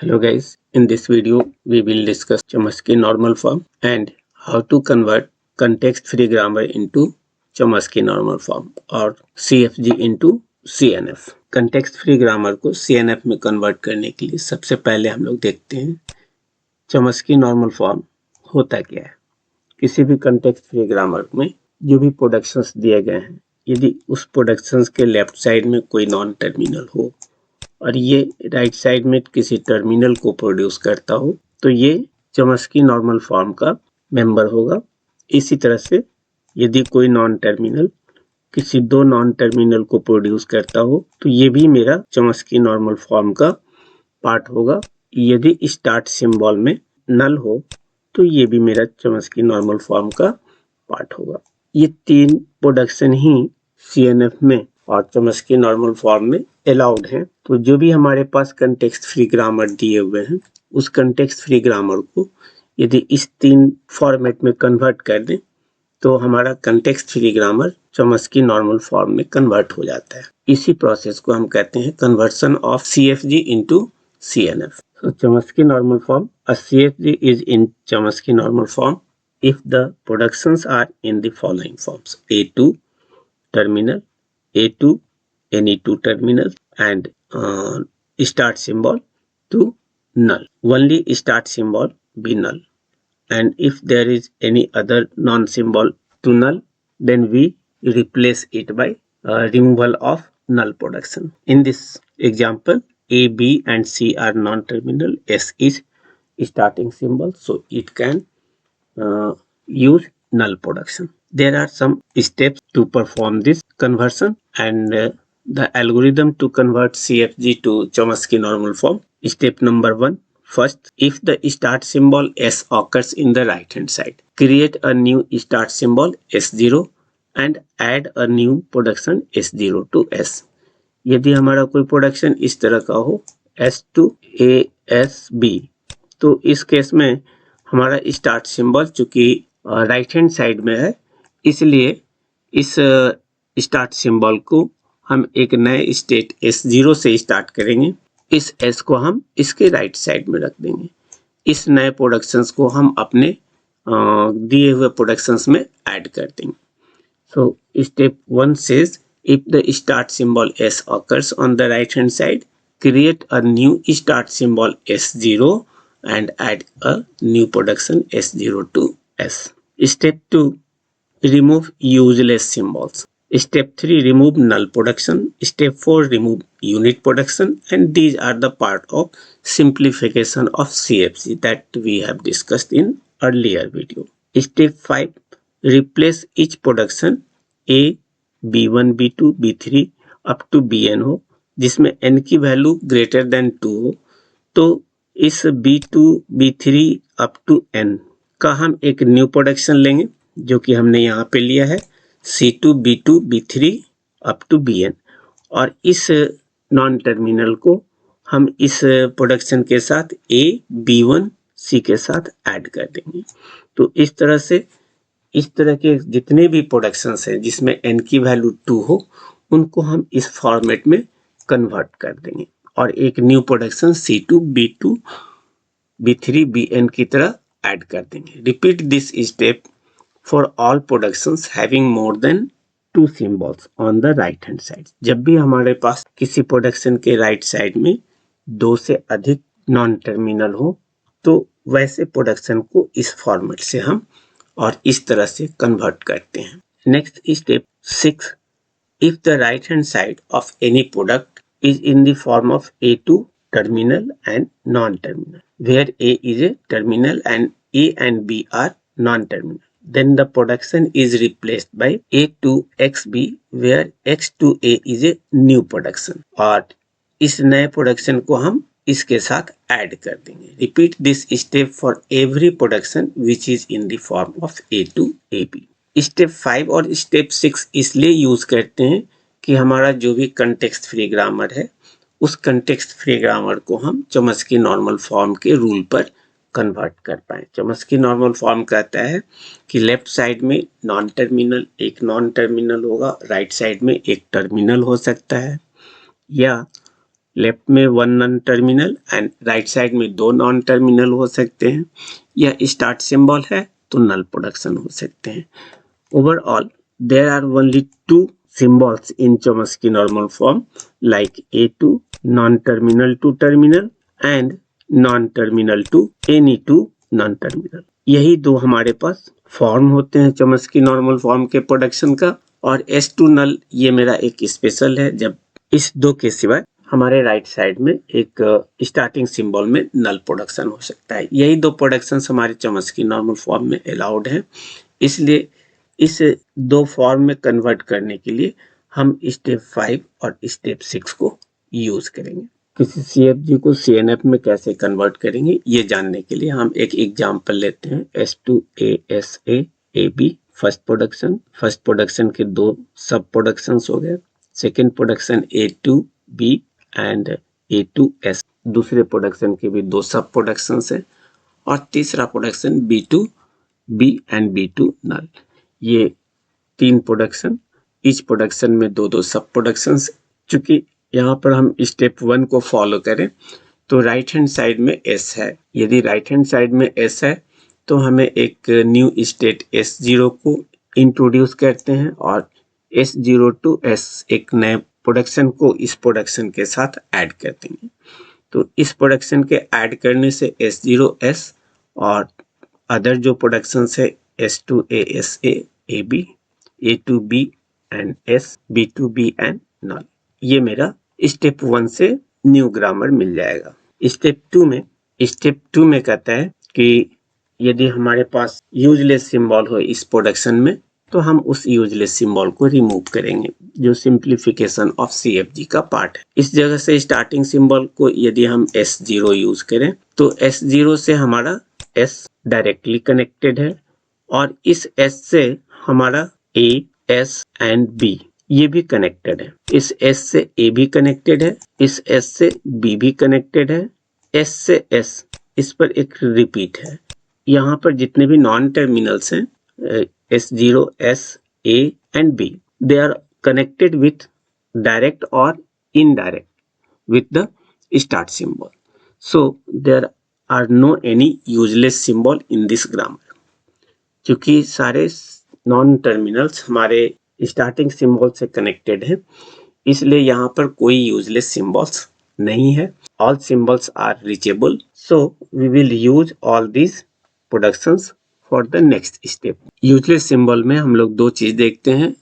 Hello guys, in this video we will discuss Chomsky normal form and how to convert context-free grammar into Chomsky normal form और CFG into CNF। context-free grammar को CNF में convert करने के लिए सबसे पहले हम लोग देखते हैं Chomsky normal form होता क्या है। किसी भी context-free grammar में जो भी प्रोडक्शंस दिए गए हैं, यदि उस प्रोडक्शंस के लेफ्ट साइड में कोई नॉन टर्मिनल हो और ये राइट साइड में किसी टर्मिनल को प्रोड्यूस करता हो तो ये चॉम्स्की नॉर्मल फॉर्म का मेंबर होगा। इसी तरह से यदि कोई नॉन टर्मिनल किसी दो नॉन टर्मिनल को प्रोड्यूस करता हो तो ये भी मेरा चॉम्स्की नॉर्मल फॉर्म का पार्ट होगा। यदि स्टार्ट सिंबल में नल हो तो ये भी मेरा चॉम्स्की नॉर्मल फॉर्म का पार्ट होगा। ये तीन प्रोडक्शन ही CNF में और चॉम्स्की नॉर्मल फॉर्म में अलाउड है। तो जो भी हमारे पास कंटेक्स्ट फ्री ग्रामर दिए हुए हैं उस कंटेक्स्ट फ्री ग्रामर को यदि इस तीन फॉर्मेट में कन्वर्ट कर दें तो हमारा context free grammar Chomsky normal form में कन्वर्ट हो जाता है। इसी प्रोसेस को हम कहते हैं conversion of CFG into CNF। So Chomsky normal form, a CFG is in Chomsky normal form if the productions are in the following forms: A2 terminal, A2 any two terminals, and start symbol to null. Only start symbol be null, and if there is any other non symbol to null, then we replace it by removal of null production. In this example, A, B and C are non-terminal. S is starting symbol, so it can use null production. There are some steps to perform this conversion, and the algorithm to convert CFG to Chomsky normal form. Step number 1. First, if the start symbol S occurs in the right hand side, create a new start symbol S0 and add a new production S0 to S. यदि हमारा कोई production इस तरह का हो S2 ASB, तो इस case में हमारा स्टार्ट सिंबल चूंकि राइट हैंड साइड में है, इसलिए इस स्टार्ट सिंबल को हम एक नए स्टेट S0 से स्टार्ट करेंगे। इस S को हम इसके राइट साइड में रख देंगे। इस नए प्रोडक्शंस को हम अपने दिए हुए प्रोडक्शंस में ऐड कर देंगे। So step 1 says if the start symbol S occurs on the right hand side, create a new start symbol S0 and add a new production S0 to S. Step 2, remove useless symbols. Step 3, remove null production. Step 4, remove unit production, and these are the part of simplification of CFG that we have discussed in earlier video. Step 5, replace each production A, B1, B2, B3 up to Bn हो, जिसमें n की value greater than 2 हो, तो इस B2, B3 up to n का हम एक new production लेंगे जो कि हमने यहाँ पे लिया है C2, B2, B3 up to Bn, और इस नॉन टर्मिनल को हम इस प्रोडक्शन के साथ A, B1, C के साथ ऐड कर देंगे। तो इस तरह से इस तरह के जितने भी प्रोडक्शंस हैं जिसमें n की वैल्यू 2 हो उनको हम इस फॉर्मेट में कन्वर्ट कर देंगे और एक new production C2, B2, B3, Bn की तरह ऐड कर देंगे। Repeat this step for all productions having more than 2 symbols on the right hand side. जब भी हमारे पास किसी प्रोडक्शन के राइट साइड में 2 से अधिक नॉन टर्मिनल हो तो वैसे प्रोडक्शन को इस फॉर्मेट से हम और इस तरह से कन्वर्ट करते हैं। Next step 6, if the right hand side of any product is in the form of A2 terminal and non-terminal, where A is a terminal and A and B are non-terminal, then the production is replaced by A2XB, where X2A is a new production, और इस नए production को हम इसके साथ add कर देंगे। Repeat this step for every production which is in the form of A2 AB। Step 5 और स्टेप 6 इसलिए यूज करते हैं कि हमारा जो भी कंटेक्स्ट फ्री ग्रामर है उस कंटेक्स्ट फ्री ग्रामर को हम चॉम्स्की नॉर्मल फॉर्म के रूल पर कन्वर्ट कर पाए। चॉम्स्की नॉर्मल फॉर्म कहता है कि लेफ्ट साइड में नॉन टर्मिनल एक नॉन टर्मिनल होगा, राइट साइड में एक टर्मिनल हो सकता है, या लेफ्ट में 1 non terminal and right side में 2 नॉन टर्मिनल हो सकते हैं। यह स्टार्ट सिंबल है तो नल प्रोडक्शन हो सकते हैं। Overall there are only 2 symbols in Chomsky normal form like A2 non-terminal to terminal and non-terminal to any two non-terminal। यही दो हमारे पास फॉर्म होते हैं चॉम्स्की नॉर्मल फॉर्म के प्रोडक्शन का। और S2 नल ये मेरा एक स्पेशल है, जब इस दो के सिवाय हमारे राइट साइड में एक स्टार्टिंग सिंबल में नल प्रोडक्शन हो सकता है। यही दो प्रोडक्शन हमारे चॉम्स्की नॉर्मल फॉर्म में अलाउड है। इसलिए इस दो फॉर्म में कन्वर्ट करने के लिए हम स्टेप 5 और स्टेप 6 को यूज करेंगे। किसी CFG को CNF में कैसे कन्वर्ट करेंगे ये जानने के लिए हम एक एग्जांपल लेते हैं। S2A AB फर्स्ट प्रोडक्शन के दो सब प्रोडक्शंस हो गए। Second production A2B and A2S दूसरे प्रोडक्शन के भी दो सब प्रोडक्शंस है। और तीसरा प्रोडक्शन B2B एंड B2 नल। ये 3 प्रोडक्शन, ईच प्रोडक्शन में दो सब प्रोडक्शंस। चूंकि यहाँ पर हम स्टेप 1 को फॉलो करें तो राइट हैंड साइड में S है। यदि राइट हैंड साइड में S है तो हमें एक न्यू स्टेट S0 को इंट्रोड्यूस करते हैं और S0 टू S एक नए प्रोडक्शन को इस प्रोडक्शन के साथ ऐड कर देंगे। तो इस प्रोडक्शन के ऐड करने से S0S और अदर जो प्रोडक्शंस है S2A AB A2B and S B2B and null, ये मेरा स्टेप 1 से न्यू ग्रामर मिल जाएगा। स्टेप 2 में कहता है कि यदि हमारे पास यूजलेस सिंबल हो इस प्रोडक्शन में तो हम उस यूजलेस सिंबल को रिमूव करेंगे, जो सिंप्लीफिकेशन ऑफ CFG का पार्ट है। इस जगह से स्टार्टिंग सिंबल को यदि हम S0 यूज करें तो S0 से हमारा S डायरेक्टली कनेक्टेड है और इस S से हमारा A, S एंड B ये भी कनेक्टेड है। इस S से A भी कनेक्टेड है, इस S से B भी कनेक्टेड है, S से S इस पर एक रिपीट है। यहाँ पर जितने भी नॉन टर्मिनल्स हैं S0, S, A and B they are connected with direct और indirect with the start symbol. So there are no any useless symbol in this grammar. क्योंकि सारे नॉन टर्मिनल्स हमारे स्टार्टिंग सिंबल से connected है, इसलिए यहाँ पर कोई यूजलेस सिंबल्स नहीं है। All symbols are reachable, so we will use all this productions for the next step. Useless symbol में हम लोग दो चीज देखते हैं,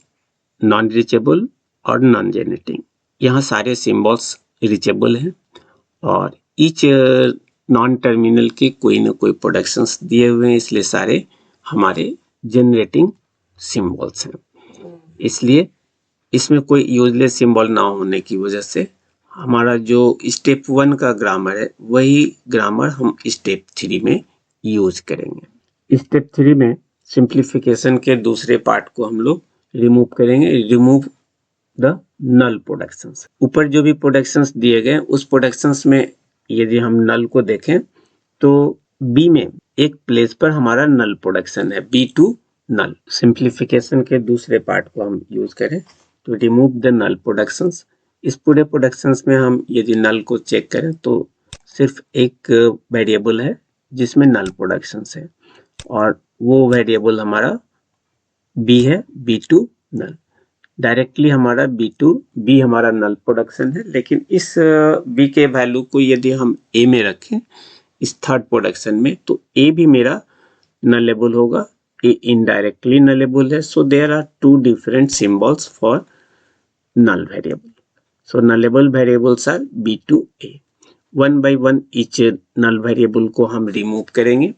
नॉन रीचेबल और नॉन जेनरेटिंग। यहाँ सारे सिंबल्स रीचेबल हैं और ईच नॉन टर्मिनल के कोई ना कोई प्रोडक्शंस दिए हुए हैं, इसलिए सारे हमारे जनरेटिंग सिंबल्स हैं। इसलिए इसमें कोई यूजलेस सिंबल ना होने की वजह से हमारा जो स्टेप 1 का ग्रामर है वही ग्रामर हम स्टेप 3 में यूज करेंगे। स्टेप 3 में सिंप्लीफिकेशन के दूसरे पार्ट को हम लोग रिमूव करेंगे, रिमूव द नल प्रोडक्शंस। ऊपर जो भी प्रोडक्शंस दिए गए उस प्रोडक्शंस में यदि हम नल को देखें तो B में एक प्लेस पर हमारा नल प्रोडक्शन है, B2 नल। सिंप्लीफिकेशन के दूसरे पार्ट को हम यूज करें तो रिमूव द नल प्रोडक्शंस। इस पूरे प्रोडक्शंस में हम यदि नल को चेक करें तो सिर्फ एक वेरिएबल है जिसमें नल प्रोडक्शंस है और वो वेरिएबल हमारा B है, B2 नल। डायरेक्टली हमारा B हमारा नल प्रोडक्शन है, लेकिन इस B के वैल्यू को यदि हम A में रखें इस थर्ड प्रोडक्शन में तो A भी मेरा नलेबल होगा, A इनडायरेक्टली नलेबल है। So there are two different symbols for null variable. So nullable variables are B2 A। 1 by 1 each null variable को हम रिमूव करेंगे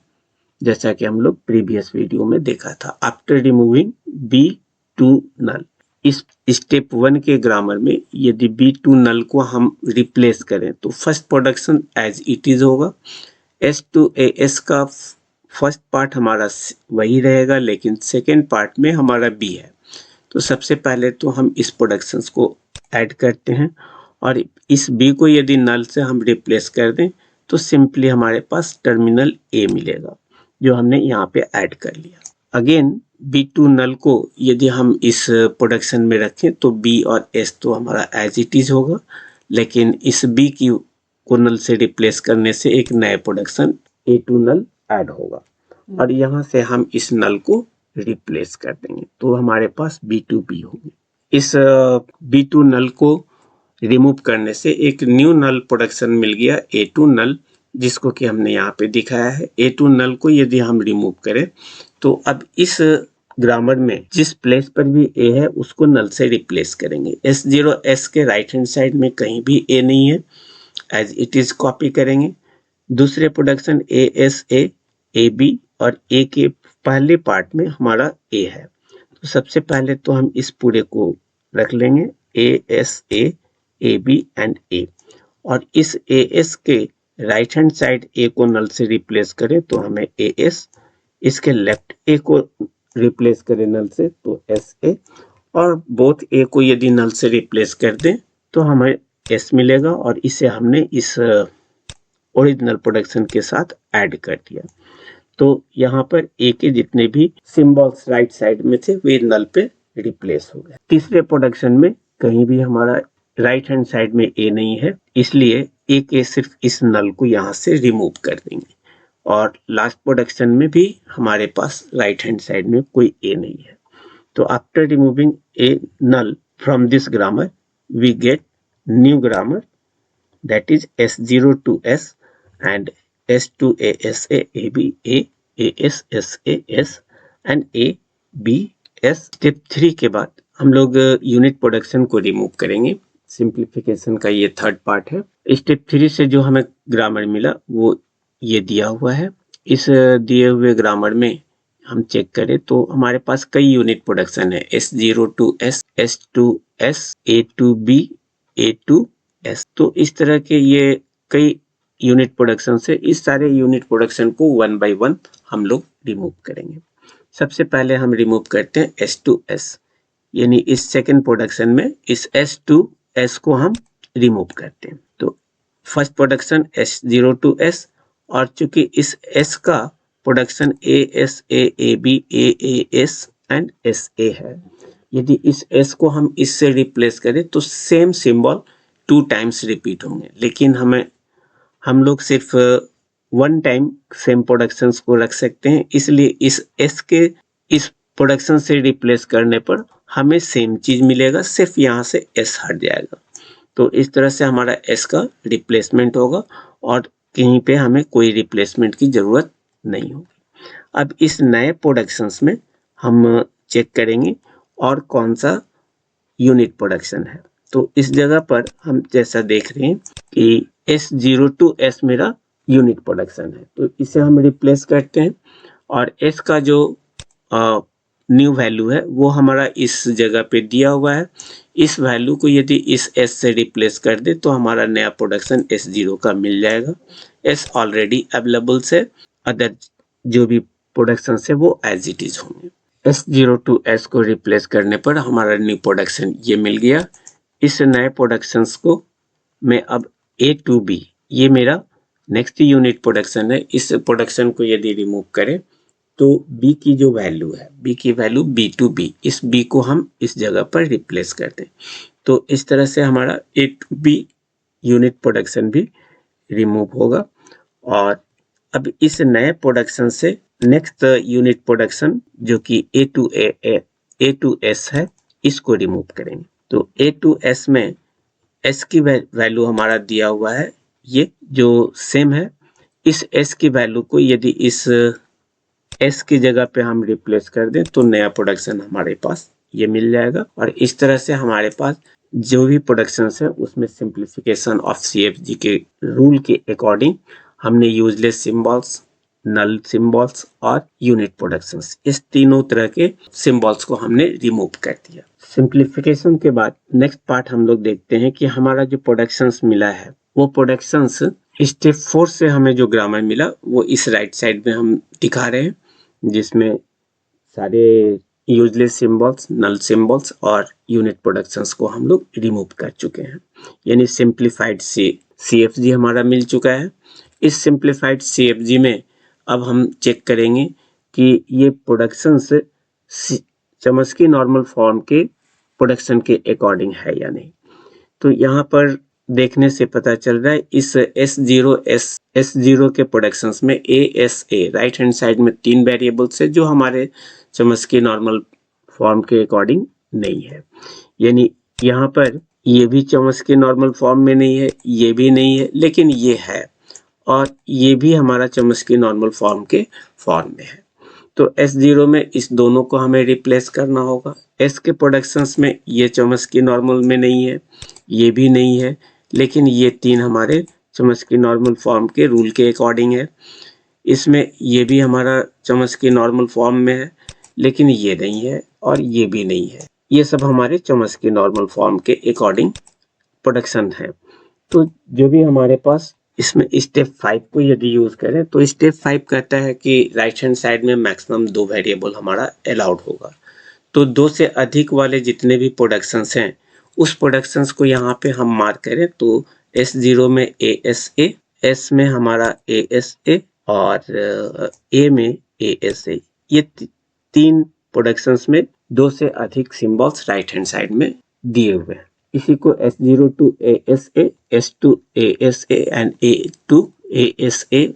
जैसा कि हम लोग प्रीवियस वीडियो में देखा था। आफ्टर रिमूविंग B2 नल, इस स्टेप 1 के ग्रामर में यदि B2 नल को हम रिप्लेस करें तो first production as it is होगा। S2AS का फर्स्ट पार्ट हमारा वही रहेगा, लेकिन सेकेंड पार्ट में हमारा B है। तो सबसे पहले तो हम इस प्रोडक्शंस को ऐड करते हैं और इस B को यदि नल से हम रिप्लेस कर दें तो सिंपली हमारे पास टर्मिनल A मिलेगा जो हमने यहाँ पे ऐड कर लिया। अगेन B2 नल को यदि हम इस प्रोडक्शन में रखें तो B और S तो हमारा एज इट इज होगा, लेकिन इस बी की को नल से रिप्लेस करने से एक नया प्रोडक्शन A2 नल ऐड होगा और यहाँ से हम इस नल को रिप्लेस कर देंगे तो हमारे पास B2B होगी। इस B2 नल को रिमूव करने से एक न्यू नल प्रोडक्शन मिल गया A2 नल, जिसको कि हमने यहाँ पे दिखाया है। A2 नल को यदि हम रिमूव करें तो अब इस ग्रामर में जिस प्लेस पर भी A है उसको नल से रिप्लेस करेंगे। S0S के राइट हैंड साइड में कहीं भी A नहीं है, एज इट इज कॉपी करेंगे। दूसरे प्रोडक्शन ASA, AB और A के पहले पार्ट में हमारा A है, तो सबसे पहले तो हम इस पूरे को रख लेंगे ASA, AB एंड A, और इस AS के राइट हैंड साइड A को नल से रिप्लेस करें तो हमें AS, इसके लेफ्ट A को रिप्लेस करें नल से तो SA, और बोथ A को यदि नल से रिप्लेस कर दें तो हमें S मिलेगा और इसे हमने इस ओरिजिनल प्रोडक्शन के साथ ऐड कर दिया। तो यहाँ पर A के जितने भी सिंबल्स राइट साइड में थे वे नल पे रिप्लेस हो गए। तीसरे प्रोडक्शन में कहीं भी हमारा राइट हैंड साइड में A नहीं है, इसलिए A के सिर्फ इस नल को यहाँ से रिमूव कर देंगे। और लास्ट प्रोडक्शन में भी हमारे पास राइट हैंड साइड में कोई A नहीं है। तो after removing A null from this grammar we get new grammar, that is S0 to S and S to ASA, AB, AS, SA, S and ABS। Step 3 के बाद हम लोग unit production को रिमूव करेंगे। Simplification का ये third part है। Step 3 से जो हमें ग्रामर मिला वो ये दिया हुआ है। इस दिए हुए ग्रामर में हम चेक करें तो हमारे पास कई यूनिट प्रोडक्शन है, S0 to S, S to S, A to B, A to S। तो इस तरह के ये कई यूनिट प्रोडक्शन से इस सारे यूनिट प्रोडक्शन को 1 by 1 हम लोग रिमूव करेंगे। सबसे पहले हम रिमूव करते हैं S to S, यानी इस सेकेंड प्रोडक्शन में इस S to S को हम रिमूव करते हैं। तो first production S0 to S, और चूंकि इस S का production ASA, AB, AAS and SA है, यदि इस S को हम इससे रिप्लेस करें तो सेम सिंबल 2 टाइम्स रिपीट होंगे, लेकिन हम लोग सिर्फ 1 टाइम सेम प्रोडक्शंस को रख सकते हैं, इसलिए इस S के इस प्रोडक्शन से रिप्लेस करने पर हमें सेम चीज मिलेगा, सिर्फ यहाँ से S हट जाएगा। तो इस तरह से हमारा S का रिप्लेसमेंट होगा और कहीं पे हमें कोई रिप्लेसमेंट की जरूरत नहीं होगी। अब इस नए प्रोडक्शंस में हम चेक करेंगे और कौन सा यूनिट प्रोडक्शन है। तो इस जगह पर हम जैसा देख रहे हैं कि S0 to S मेरा यूनिट प्रोडक्शन है, तो इसे हम रिप्लेस करते हैं और S का जो न्यू वैल्यू है वो हमारा इस जगह पे दिया हुआ है। इस वैल्यू को यदि इस S से रिप्लेस कर दे तो हमारा नया प्रोडक्शन S0 का मिल जाएगा। S ऑलरेडी अवेलेबल से, अदर जो भी प्रोडक्शन है वो एज इट इज होंगे। S0 to S को रिप्लेस करने पर हमारा न्यू प्रोडक्शन ये मिल गया। इस नए प्रोडक्शंस को मैं अब A to B, ये मेरा नेक्स्ट यूनिट प्रोडक्शन है, इस प्रोडक्शन को यदि रिमूव करें तो B की जो वैल्यू है, B की वैल्यू B to B, इस B को हम इस जगह पर रिप्लेस कर दें। तो इस तरह से हमारा A to B unit production भी रिमूव होगा। और अब इस नए प्रोडक्शन से नेक्स्ट यूनिट प्रोडक्शन जो कि A to S है, इसको रिमूव करेंगे। तो A to S में S की वैल्यू हमारा दिया हुआ है, ये जो सेम है। इस S की वैल्यू को यदि इस S की जगह पे हम रिप्लेस कर दें तो नया प्रोडक्शन हमारे पास ये मिल जाएगा। और इस तरह से हमारे पास जो भी प्रोडक्शंस है उसमें सिंप्लीफिकेशन ऑफ CFG के रूल के अकॉर्डिंग हमने यूजलेस सिंबल्स, नल सिंबल्स और यूनिट प्रोडक्शंस, इस तीनों तरह के सिंबल्स को हमने रिमूव कर दिया। सिंप्लीफिकेशन के बाद नेक्स्ट पार्ट हम लोग देखते हैं कि हमारा जो प्रोडक्शंस मिला है वो प्रोडक्शंस स्टेप 4 से हमें जो ग्रामर मिला वो इस राइट साइड में हम दिखा रहे हैं, जिसमें सारे यूजलेस सिंबल्स, नल सिंबल्स और यूनिट प्रोडक्शंस को हम लोग रिमूव कर चुके हैं, यानी सिंप्लीफाइड CFG हमारा मिल चुका है। इस सिंप्लीफाइड CFG में अब हम चेक करेंगे कि ये प्रोडक्शंस चमस्की नॉर्मल फॉर्म के प्रोडक्शन के अकॉर्डिंग है या नहीं। तो यहाँ पर देखने से पता चल रहा है इस S0 के प्रोडक्शंस में ASA राइट हैंड साइड में 3 वेरिएबल्स है जो हमारे चमस्की नॉर्मल फॉर्म के अकॉर्डिंग नहीं है। यानी यहाँ पर ये भी चमस्की नॉर्मल फॉर्म में नहीं है, ये भी नहीं है, लेकिन ये है और ये भी हमारा चमस्की नॉर्मल फॉर्म के फॉर्म में है। तो S0 में इस दोनों को हमें रिप्लेस करना होगा। S के प्रोडक्शंस में ये चमस्की नॉर्मल में नहीं है, ये भी नहीं है, लेकिन ये 3 हमारे चमस्की नॉर्मल फॉर्म के रूल के अकॉर्डिंग है। इसमें ये भी हमारा चमस्की नॉर्मल फॉर्म में है, लेकिन ये नहीं है और ये भी नहीं है। ये सब हमारे चमस्की नॉर्मल फॉर्म के अकॉर्डिंग प्रोडक्शन है। तो जो भी हमारे पास इसमें स्टेप 5 को यदि यूज करें तो स्टेप 5 कहता है कि राइट हैंड साइड में मैक्सिमम 2 वेरिएबल हमारा अलाउड होगा। तो 2 से अधिक वाले जितने भी प्रोडक्शंस हैं उस प्रोडक्शंस को यहाँ पे हम मार्क करें तो S0 में ASA, S में हमारा ASA और A में ASA, ये 3 प्रोडक्शंस में 2 से अधिक सिंबल्स राइट हैंड साइड में दिए हुए हैं। इसी को S0 to ASA, S to ASA and A to ASA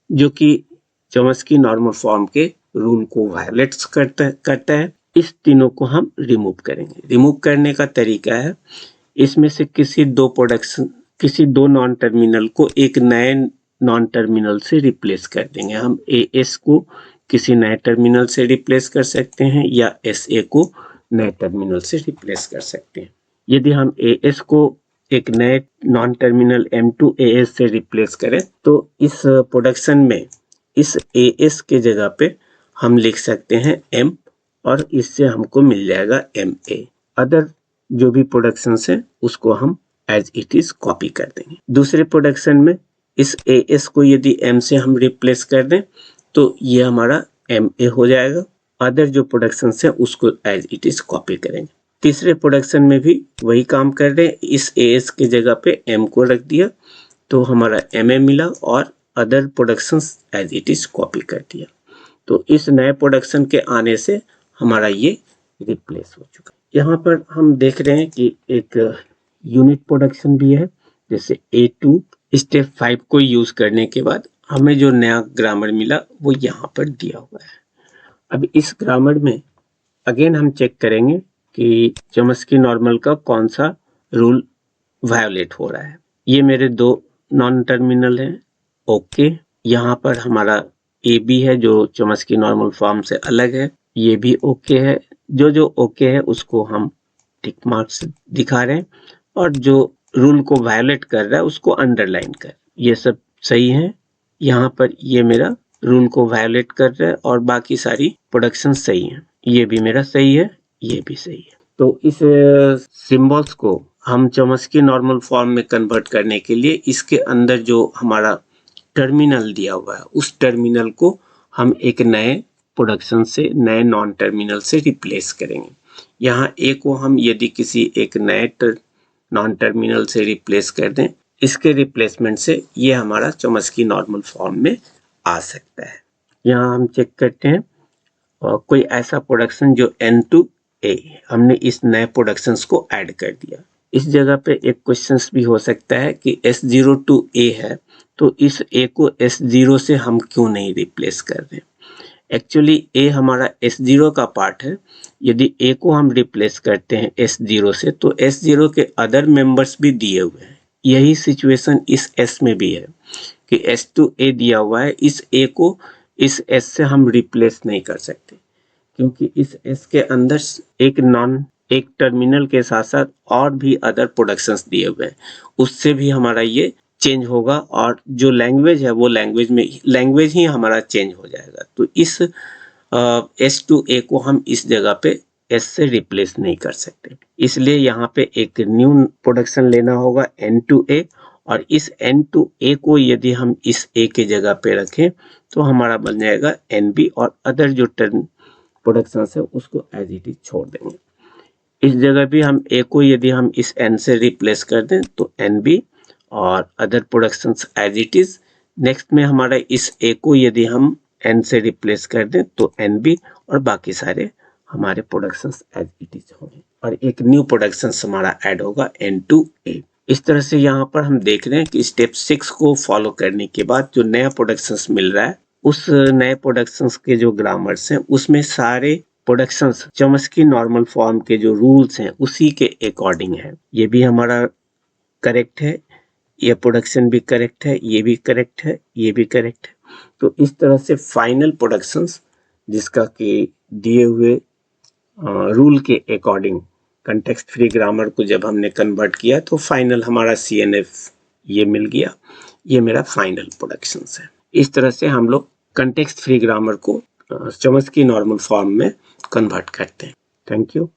जो कि चमस्की नॉर्मल फॉर्म के रूल को वायलेट्स करता है। इस तीनों को हम रिमूव करेंगे। रिमूव करने का तरीका है इसमें से किसी दो नॉन टर्मिनल को एक नए नॉन टर्मिनल से रिप्लेस कर देंगे। हम AS को किसी नए टर्मिनल से रिप्लेस कर सकते हैं या SA को नए टर्मिनल से रिप्लेस कर सकते हैं। यदि हम AS को एक नए नॉन टर्मिनल M2 AS से रिप्लेस करें तो इस प्रोडक्शन में इस AS के जगह पे हम लिख सकते हैं M और इससे हमको मिल जाएगा MA। अदर जो भी प्रोडक्शंस हैं उसको हम एज इट इज कॉपी कर देंगे। दूसरे प्रोडक्शन में इस AS को यदि M से हम रिप्लेस कर दें तो ये हमारा MA हो जाएगा। अदर जो प्रोडक्शंस हैं उसको एज इट इज कॉपी करेंगे। तीसरे प्रोडक्शन में भी वही काम कर रहे हैं। इस AS के जगह पे M को रख दिया तो हमारा MA मिला और other productions as it is copy कर दिया। तो इस नए प्रोडक्शन के आने से हमारा ये रिप्लेस हो चुका। यहाँ पर हम देख रहे हैं कि एक यूनिट प्रोडक्शन भी है। जैसे A2 स्टेप 5 को यूज करने के बाद हमें जो नया ग्रामर मिला वो यहाँ पर दिया हुआ है। अब इस ग्रामर में अगेन हम चेक करेंगे कि चमस्की नॉर्मल का कौन सा रूल वायोलेट हो रहा है। ये मेरे 2 नॉन टर्मिनल हैं। ओके, यहाँ पर हमारा AB है जो चमस्की नॉर्मल फॉर्म से अलग है। ये भी ओके है। जो ओके है उसको हम टिक मार्क से दिखा रहे हैं और जो रूल को वायोलेट कर रहा है उसको अंडरलाइन कर। ये सब सही है। यहाँ पर ये मेरा रूल को वायोलेट कर रहा है और बाकी सारी प्रोडक्शन सही है। ये भी मेरा सही है, ये भी सही है। तो इस सिंबल्स को हम चमस्की नॉर्मल फॉर्म में कन्वर्ट करने के लिए इसके अंदर जो हमारा टर्मिनल दिया हुआ है उस टर्मिनल को हम एक नए प्रोडक्शन से, नए नॉन टर्मिनल से रिप्लेस करेंगे। यहाँ A को हम यदि किसी एक नए नॉन टर्मिनल से रिप्लेस कर दें, इसके रिप्लेसमेंट से ये हमारा चमस्की नॉर्मल फॉर्म में आ सकता है। यहाँ हम चेक करते हैं और कोई ऐसा प्रोडक्शन जो N2A, हमने इस नए प्रोडक्शंस को ऐड कर दिया। इस जगह पे एक क्वेश्चंस भी हो सकता है कि S0 to A है तो इस A को S0 से हम क्यों नहीं रिप्लेस कर रहे। एक्चुअली A हमारा S0 का पार्ट है। यदि A को हम रिप्लेस करते हैं S0 से तो S0 के अदर मेंबर्स भी दिए हुए हैं। यही सिचुएशन इस S में भी है कि S to A दिया हुआ है। इस A को इस S से हम रिप्लेस नहीं कर सकते क्योंकि इस S के अंदर एक टर्मिनल के साथ साथ और भी अदर प्रोडक्शंस दिए हुए हैं। उससे भी हमारा ये चेंज होगा और जो लैंग्वेज है वो लैंग्वेज ही हमारा चेंज हो जाएगा। तो इस S to A को हम इस जगह पे S से रिप्लेस नहीं कर सकते। इसलिए यहाँ पे एक न्यू प्रोडक्शन लेना होगा N2A और इस N2A को यदि हम इस A के जगह पे रखें तो हमारा बन जाएगा NB और अदर जो प्रोडक्शन है उसको एज इट इज छोड़ देंगे। इस जगह भी हम A को यदि हम इस N से रिप्लेस कर दें तो NB और other productions as it is. Next में हमारा इस A को यदि हम N से रिप्लेस कर दें तो NB और बाकी सारे हमारे प्रोडक्शंस एज इट इज होंगे और एक न्यू प्रोडक्शंस हमारा ऐड होगा N2A। इस तरह से यहाँ पर हम देख रहे हैं कि स्टेप 6 को फॉलो करने के बाद जो नया प्रोडक्शंस मिल रहा है, उस नए प्रोडक्शंस के जो ग्रामर्स हैं उसमें सारे प्रोडक्शंस चॉम्स्की नॉर्मल फॉर्म के जो रूल्स हैं उसी के अकॉर्डिंग है। ये भी हमारा करेक्ट है, ये प्रोडक्शन भी करेक्ट है, ये भी करेक्ट है, ये भी करेक्ट है। तो इस तरह से फाइनल प्रोडक्शंस जिसका कि दिए हुए रूल के अकॉर्डिंग कंटेक्स्ट फ्री ग्रामर को जब हमने कन्वर्ट किया तो फाइनल हमारा CNF ये मिल गया। ये मेरा फाइनल प्रोडक्शंस है। इस तरह से हम लोग कंटेक्स्ट फ्री ग्रामर को चॉम्स्की नॉर्मल फॉर्म में कन्वर्ट करते हैं। Thank you.